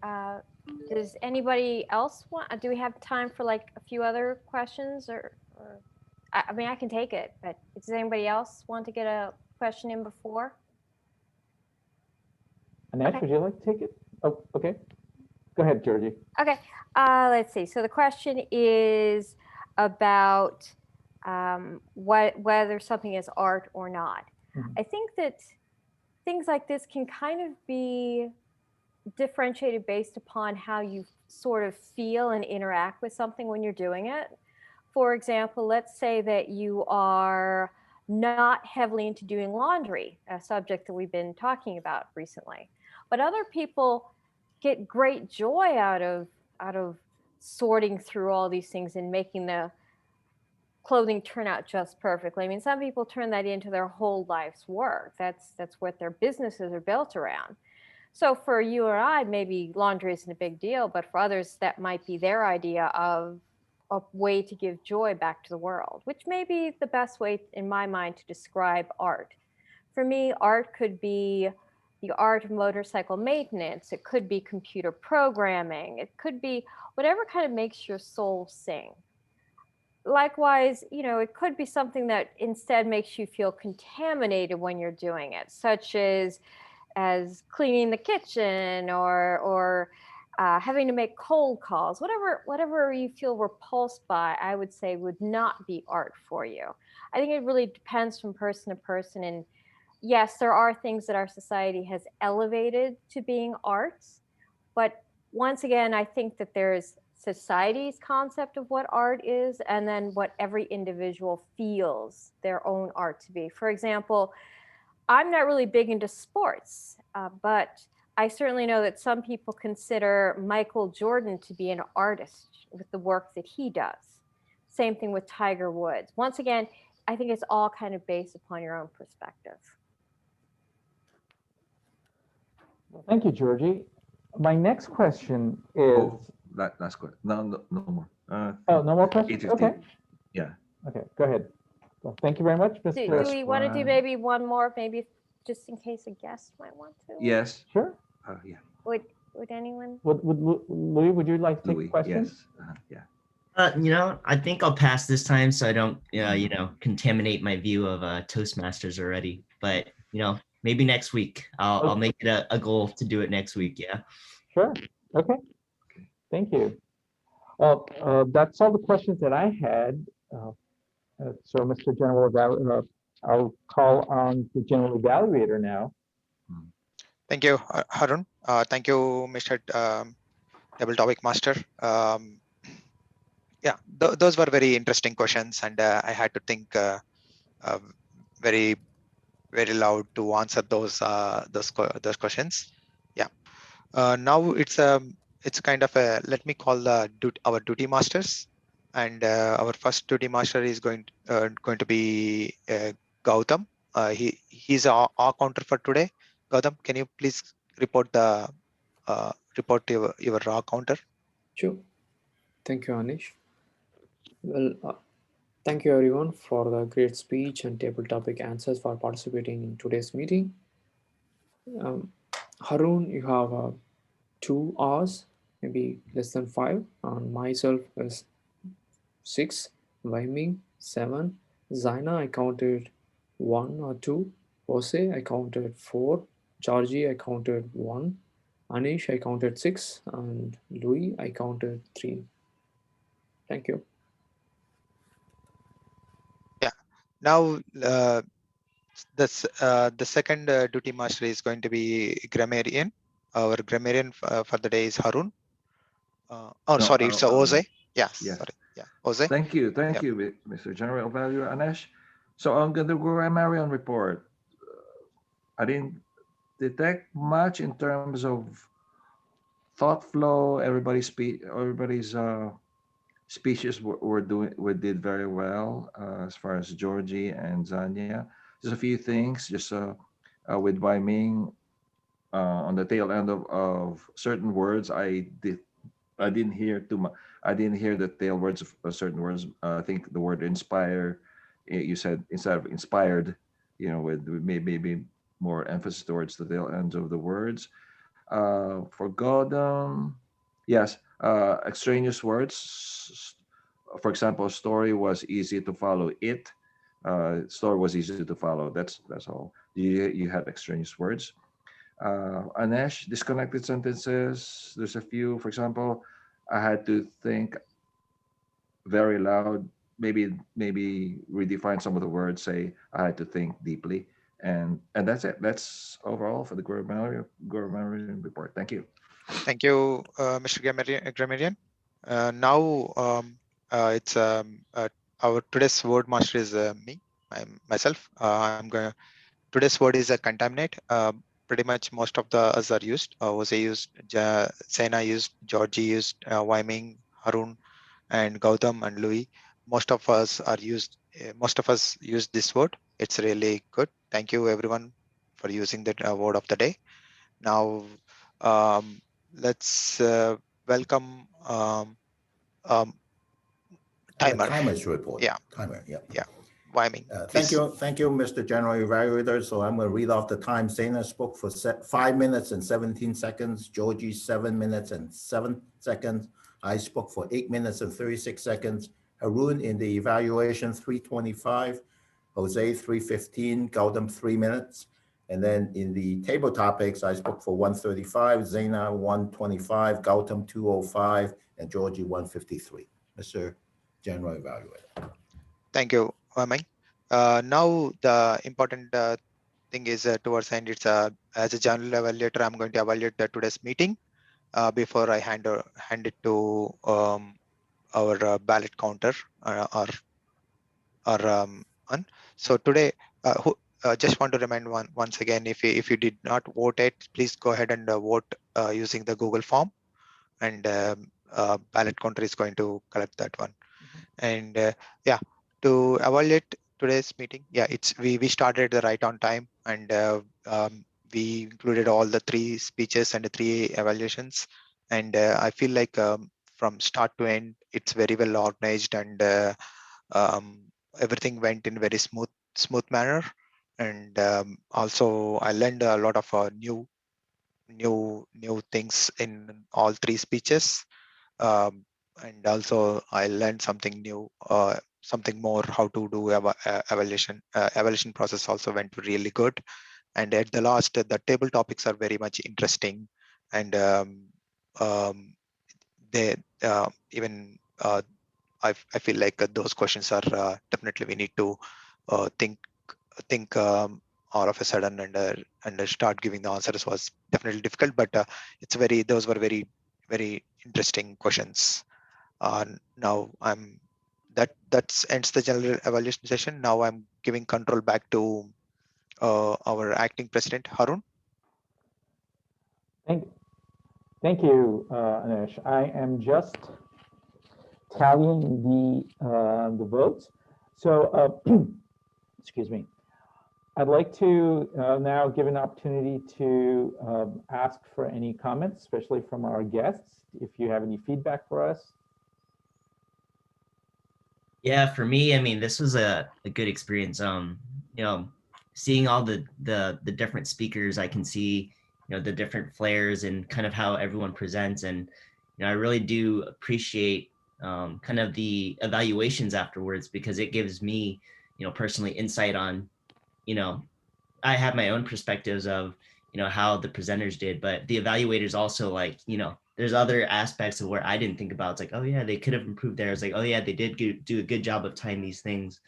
Does anybody else want? Do we have time for like a few other questions, or I mean, I can take it, but does anybody else want to get a question in before? Anesh, Okay. would you like to take it? Oh, okay. Go ahead, Georgie. Okay. Let's see. So the question is about whether something is art or not. Mhm. I think that things like this can kind of be differentiated based upon how you sort of feel and interact with something when you're doing it. For example, let's say that you are not heavily into doing laundry, a subject that we've been talking about recently. But other people get great joy out of sorting through all these things and making the clothing turn out just perfectly. I mean, some people turn that into their whole life's work. That's what their businesses are built around. So for you or I, maybe laundry isn't a big deal, but for others, that might be their idea of a way to give joy back to the world, which may be the best way, in my mind, to describe art. For me, art could be the art of motorcycle maintenance. It could be computer programming. It could be whatever kind of makes your soul sing. Likewise, it could be something that instead makes you feel contaminated when you're doing it, such as cleaning the kitchen or having to make cold calls, whatever you feel repulsed by, I would say would not be art for you. I think it really depends from person to person. And yes, there are things that our society has elevated to being arts, but once again, I think that there's society's concept of what art is, and then what every individual feels their own art to be. For example, I'm not really big into sports, but I certainly know that some people consider Michael Jordan to be an artist with the work that he does. Same thing with Tiger Woods. Once again, I think it's all kind of based upon your own perspective. Well, thank you, Georgie. My next question is. Oh, that's good. No more. Oh, no more questions? 8:15. Okay. Yeah. Okay, go ahead. Well, thank you very much, Do Mr. we want to do maybe one more, maybe just in case a guest might want to? Yes. Sure. Yeah. Would anyone? Louis, would you like to take Louis, a question? yes. Yeah. I think I'll pass this time so I don't, contaminate my view of Toastmasters already. But maybe next week. I'll make it a goal to do it next week. Yeah. Sure. Okay. Thank you. Well, that's all the questions that I had. So, Mr. General I'll call on the General Evaluator now. Thank you, Harun. Thank you, Mr. Table Topic Master. Yeah, those were very interesting questions, and I had to think very, very loud to answer those questions. Yeah. Now it's kind of a, let me call our duty masters, and our first duty master is going to be Gautam. He's our counter for today. Gautam, can you please report your raw counter? Sure. Thank you, Anish. Well, thank you everyone for the great speech and table topic answers for participating in today's meeting. Harun, you have 2 hours, maybe less than 5, and myself is 6, Weiming 7, Zaina I counted 1 or 2, Jose I counted 4, Georgie I counted 1, Anish I counted 6, and Louis I counted 3. Thank you. Yeah. Now the second duty master is going to be grammarian. Our grammarian for the day is Harun. Sorry, it's Jose. Yes. Sorry. Yeah, Jose. Thank you, Mr. General Evaluator Anesh. So on the grammarian report, I didn't detect much in terms of thought flow. Everybody's speeches did very well as far as Georgie and Zanya. Just a few things, just with Weiming on the tail end of certain words, I didn't hear too much. I didn't hear the tail words of certain words. I think the word inspire, you said instead of inspired, with maybe more emphasis towards the tail ends of the words. For Godam, yes, extraneous words. For example, story was easy to follow. Story was easy to follow. That's all. You had extraneous words. Anesh, disconnected sentences. There's a few. For example, I had to think very loud. Maybe redefine some of the words. Say I had to think deeply. And that's it. That's overall for the Grammarian report. Thank you. Thank you, Mr. Grammarian. Now it's our today's word master is me, myself. I'm going. Today's word is a contaminate. Pretty much most of the us are used. Jose used, Sena used, Georgie used, Wyming, Harun, and Gautam and Louis. Most of us are used. Most of us use this word. It's really good. Thank you everyone for using the word of the day. Now, um, let's welcome um, timer. Timer's report. Yeah, Timer, yeah. yeah. Wyming, Thank please. you, Mr. General Evaluator. So I'm going to read off the time. Zena spoke for 5 minutes and 17 seconds. Georgie, 7 minutes and 7 seconds. I spoke for 8 minutes and 36 seconds. Harun in the evaluation, 3:25. Jose, 3:15. Gautam, 3 minutes. And then in the table topics, I spoke for 1:35. Zena, 1:25. Gautam, 2:05. And Georgie, 1:53. Mr. General Evaluator. Thank you, Wyming. Now the important thing is towards end. It's as a general evaluator, I'm going to evaluate today's meeting before I hand it to our ballot counter or one. So today, just want to remind once again, if you did not vote it, please go ahead and vote using the Google form, and ballot counter is going to collect that one. And yeah, to evaluate today's meeting, yeah, we started the right on time, and we included all the 3 speeches and the 3 evaluations, and I feel like from start to end, it's very well organized, and um, everything went in very smooth manner. And also I learned a lot of new things in all 3 speeches. And also I learned something new, something more how to do evaluation. Evaluation process also went really good. And at the last, the table topics are very much interesting, and they even I feel like those questions are definitely we need to think all of a sudden, and start giving the answers was definitely difficult, but those were very interesting questions. Now that's ends the general evaluation session. Now I'm giving control back to our acting president, Harun. Thank you, Anish. I am just tallying the votes. So, excuse me. I'd like to now give an opportunity to ask for any comments, especially from our guests. If you have any feedback for us. Yeah, for me, I mean, this was a good experience. You know, seeing all the different speakers, I can see, the different flares and kind of how everyone presents. And, I really do appreciate kind of the evaluations afterwards, because it gives me, personally insight on, I have my own perspectives of, how the presenters did, but the evaluators also, like, there's other aspects of where I didn't think about. It's like, oh yeah, they could have improved there. It's like, oh yeah, they did do a good job of tying these things.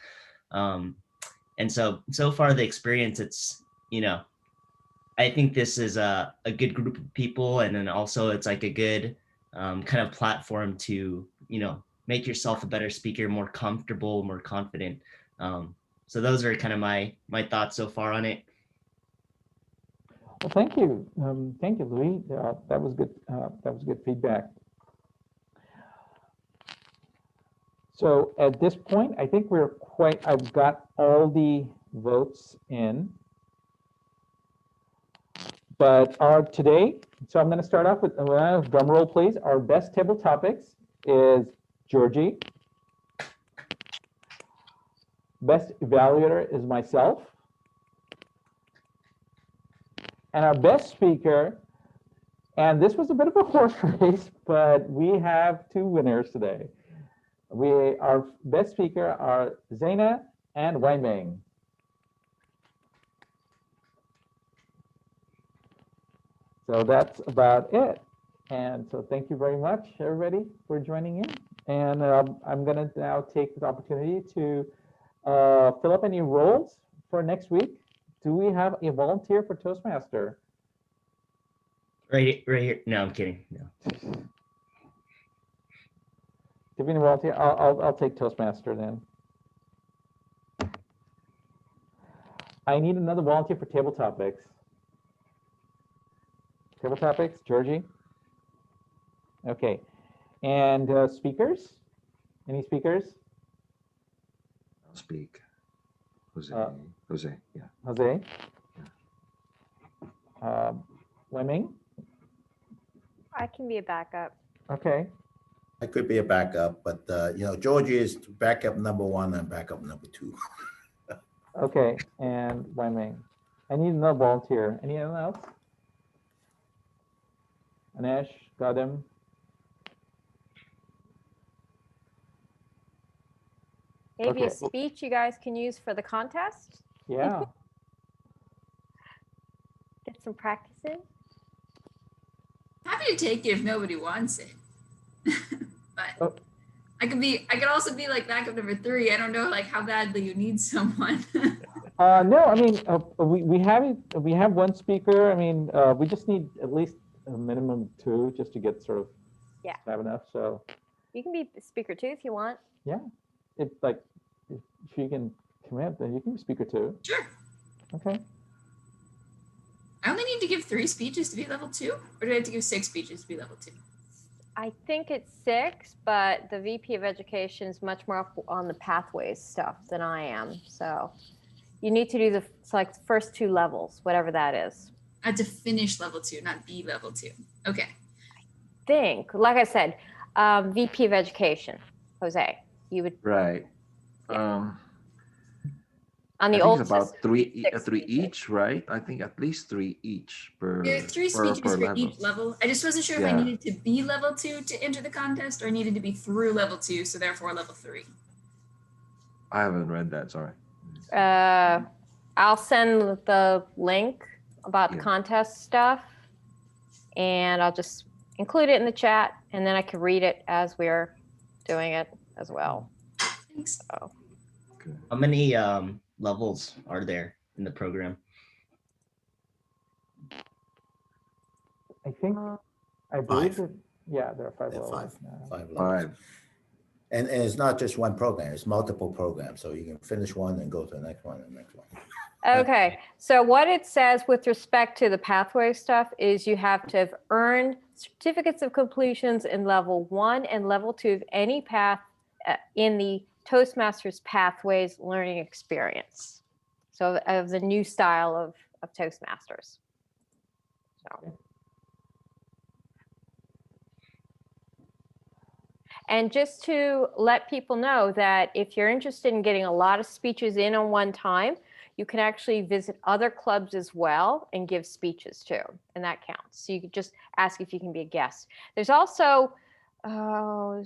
And so far the experience, it's, I think this is a good group of people. And then also it's like a good kind of platform to, make yourself a better speaker, more comfortable, more confident. So those are kind of my thoughts so far on it. Well, thank you, Louis. That was good. That was good feedback. So at this point, I think I've got all the votes in. But today, so I'm going to start off with drum roll, please. Our best table topics is Georgie. Best evaluator is myself. And our best speaker, and this was a bit of a horse race, but we have 2 winners today. Our best speaker are Zena and Wyming. So that's about it. And so thank you very much, everybody, for joining in. And I'm going to now take this opportunity to fill up any roles for next week do we have a volunteer for Toastmaster? Right here. No, I'm kidding. No. Do we need a volunteer? I'll take Toastmaster then. I need another volunteer for table topics. Table topics, Georgie? Okay. And speakers? Any speakers? I'll speak. Jose. Jose. Yeah. Jose? Fleming? I can be a backup. Okay. I could be a backup, but Georgie is backup number 1 and backup number 2. Okay. And Fleming. I need another volunteer. Anyone else? Anesh, Gadam? Maybe a Okay. speech you guys can use for the contest. Yeah. Get some practice in. Happy to take it if nobody wants it. But Oh. I could also be like backup number 3. I don't know like how badly you need someone. No, I mean, we have one speaker. I mean, we just need at least a minimum 2 just to get sort of Yeah. have enough. So You can be speaker 2 if you want. yeah, if you can commit, then you can be speaker 2. Sure. Okay. I only need to give 3 speeches to be level 2, or do I have to give 6 speeches to be level 2? I think it's 6, but the VP of Education is much more up on the pathways stuff than I am. So you need to do the first 2 levels, whatever that is. I have to finish level 2, not be level 2. Okay. Like I said, VP of Education, Jose, you would Right. on I the think old it's about system, 3 6 3 speeches. each, right? I think at least 3 each per There are 3 speeches per for level. each level. I just wasn't sure if I Yeah. needed to be level 2 to enter the contest, or I needed to be through level 2, so therefore level 3. I haven't read that. Sorry. I'll send the link about the Yeah. contest stuff, and I'll just include it in the chat, and then I can read it as we're doing it as well. Thanks. So, Okay. How many levels are there in the program? I think uh, I believe 5. that, yeah, there are 5 There are levels. 5. now. 5 levels. 5. And it's not just one program, it's multiple programs. So you can finish one and go to the next one and the next one. okay, so what it says with respect to the pathway stuff is you have to have earned certificates of completions in level 1 and level 2 of any path in the Toastmasters Pathways learning experience. So of the new style of Toastmasters. So. And just to let people know that if you're interested in getting a lot of speeches in on one time, you can actually visit other clubs as well and give speeches too, and that counts. So you could just ask if you can be a guest. There's also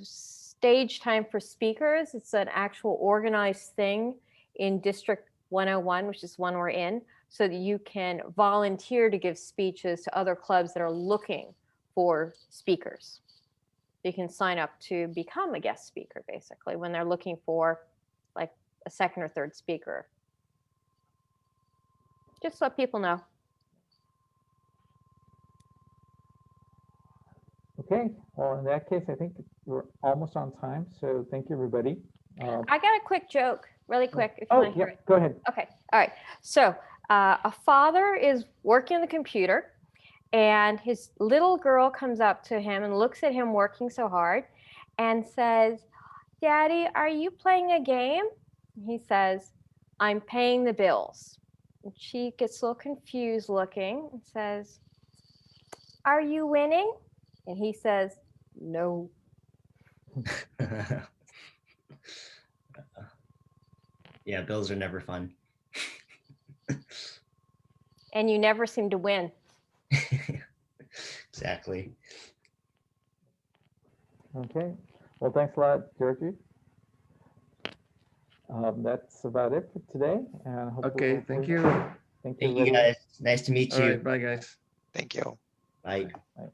stage time for speakers. It's an actual organized thing in District 101, which is one we're in, so that you can volunteer to give speeches to other clubs that are looking for speakers. You can sign up to become a guest speaker, basically, when they're looking for like a 2nd or 3rd speaker. Just so people know. Okay, well, in that case, I think we're almost on time. So thank you, everybody. I got a quick joke, really quick, if you Oh, want to hear yeah, it. go ahead. Okay, all right. So a father is working on the computer, and his little girl comes up to him and looks at him working so hard and says, "Daddy, are you playing a game?" And he says, "I'm paying the bills." And she gets a little confused looking and says, "Are you winning?" And he says, "No." Yeah, bills are never fun. And you never seem to win. Exactly. Okay, well, thanks a lot, Georgie. That's about it for today. And hopefully, Okay. Thank you. Thank Thank you everybody. guys. Nice to meet All you. right. Bye, guys. Thank you. Bye. Bye.